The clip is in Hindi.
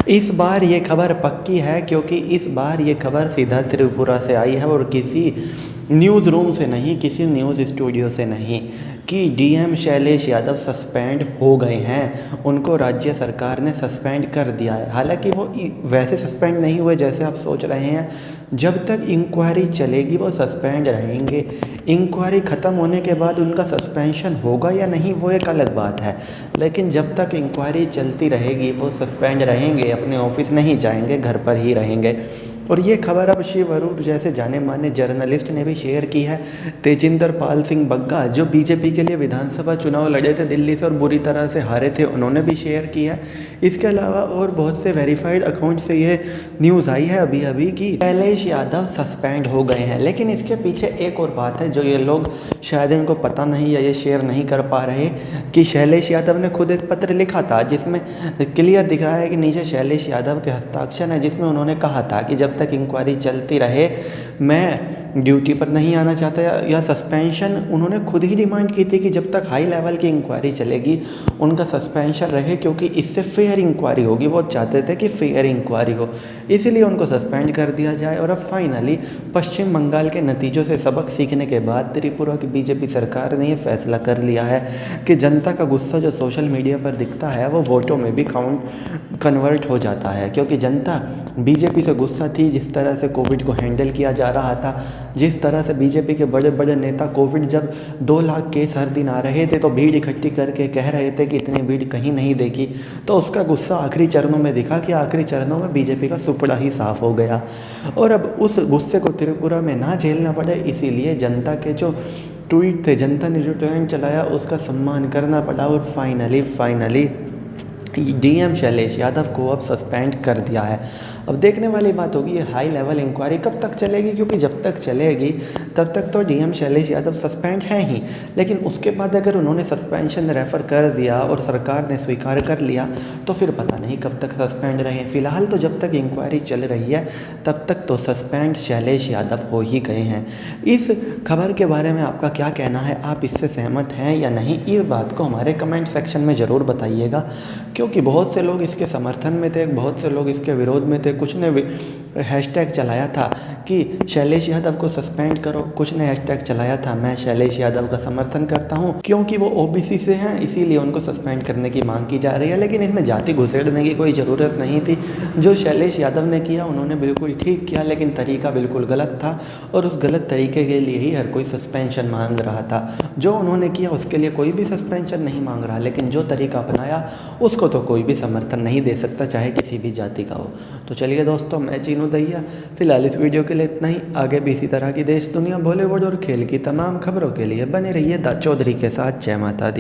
इस बार ये खबर पक्की है क्योंकि इस बार ये खबर सीधा त्रिपुरा से आई है और किसी न्यूज़ रूम से नहीं, किसी न्यूज़ स्टूडियो से नहीं, कि डीएम शैलेश यादव सस्पेंड हो गए हैं। उनको राज्य सरकार ने सस्पेंड कर दिया है। हालांकि वो वैसे सस्पेंड नहीं हुए जैसे आप सोच रहे हैं। जब तक इंक्वायरी चलेगी वो सस्पेंड रहेंगे। इंक्वायरी ख़त्म होने के बाद उनका सस्पेंशन होगा या नहीं वो एक अलग बात है, लेकिन जब तक इंक्वायरी चलती रहेगी वो सस्पेंड रहेंगे, अपने ऑफिस नहीं जाएंगे, घर पर ही रहेंगे। और ये खबर अब शिव अरूर जैसे जाने माने जर्नलिस्ट ने भी शेयर की है। तेजिंदर पाल सिंह बग्गा जो बीजेपी के लिए विधानसभा चुनाव लड़े थे दिल्ली से और बुरी तरह से हारे थे, उन्होंने भी शेयर की है। इसके अलावा और बहुत से वेरीफाइड अकाउंट से ये न्यूज़ आई है अभी अभी कि शैलेश यादव सस्पेंड हो गए हैं। लेकिन इसके पीछे एक और बात है जो ये लोग शायद इनको पता नहीं या ये शेयर नहीं कर पा रहे, कि शैलेश यादव ने खुद एक पत्र लिखा था जिसमें क्लियर दिख रहा है कि नीचे शैलेश यादव के हस्ताक्षर है, जिसमें उन्होंने कहा था कि जब तक इंक्वायरी चलती रहे मैं ड्यूटी पर नहीं आना चाहता, या सस्पेंशन उन्होंने खुद ही डिमांड की थी कि जब तक हाई लेवल की इंक्वायरी चलेगी उनका सस्पेंशन रहे, क्योंकि इससे फेयर इंक्वायरी होगी। वो चाहते थे कि फेयर इंक्वायरी हो, इसीलिए उनको सस्पेंड कर दिया जाए। और अब फाइनली पश्चिम बंगाल के नतीजों से सबक सीखने के बाद त्रिपुरा की बीजेपी सरकार ने यह फैसला कर लिया है कि जनता का गुस्सा जो सोशल मीडिया पर दिखता है वो वोटों में भी कन्वर्ट हो जाता है, क्योंकि जनता बीजेपी से गुस्सा थी। जिस तरह से कोविड को हैंडल किया जा रहा था, जिस तरह से बीजेपी के बड़े बड़े नेता कोविड जब 2 लाख केस हर दिन आ रहे थे तो भीड़ इकट्ठी करके कह रहे थे कि इतनी भीड़ कहीं नहीं देखी, तो उसका गुस्सा आखिरी चरणों में दिखा कि आखिरी चरणों में बीजेपी का सुपड़ा ही साफ हो गया। और अब उस गुस्से को त्रिपुरा में ना झेलना पड़े, इसीलिए जनता के जो ट्वीट थे, जनता ने जो ट्रेंड चलाया उसका सम्मान करना पड़ा और फाइनली डीएम शैलेश यादव को अब सस्पेंड कर दिया है। अब देखने वाली बात होगी ये हाई लेवल इंक्वायरी कब तक चलेगी, क्योंकि जब तक चलेगी तब तक तो डीएम शैलेश यादव सस्पेंड है ही, लेकिन उसके बाद अगर उन्होंने सस्पेंशन रेफ़र कर दिया और सरकार ने स्वीकार कर लिया तो फिर पता नहीं कब तक सस्पेंड रहे। फिलहाल तो जब तक इंक्वायरी चल रही है तब तक तो सस्पेंड शैलेश यादव हो ही गए हैं। इस खबर के बारे में आपका क्या कहना है, आप इससे सहमत हैं या नहीं, इस बात को हमारे कमेंट सेक्शन में ज़रूर बताइएगा, क्योंकि बहुत से लोग इसके समर्थन में थे, बहुत से लोग इसके विरोध में थे। कुछ ने हैशटैग चलाया था कि शैलेश यादव को सस्पेंड करो, कुछ ने हैशटैग चलाया था मैं शैलेश यादव का समर्थन करता हूं क्योंकि वो ओबीसी से हैं इसीलिए उनको सस्पेंड करने की मांग की जा रही है। लेकिन इसमें जाति घुसेड़ने की कोई ज़रूरत नहीं थी। जो शैलेश यादव ने किया उन्होंने बिल्कुल ठीक किया, लेकिन तरीका बिल्कुल गलत था और उस गलत तरीके के लिए ही हर कोई सस्पेंशन मांग रहा था। जो उन्होंने किया उसके लिए कोई भी सस्पेंशन नहीं मांग रहा, लेकिन जो तरीका अपनाया उसको तो कोई भी समर्थन नहीं दे सकता, चाहे किसी भी जाति का हो। तो चलिए दोस्तों, मैं चीनू दैया, फिलहाल इस वीडियो के लिए इतना ही। आगे भी इसी तरह की देश दुनिया, बॉलीवुड और खेल की तमाम खबरों के लिए बने रहिए द चौधरी के साथ। जय माता दी।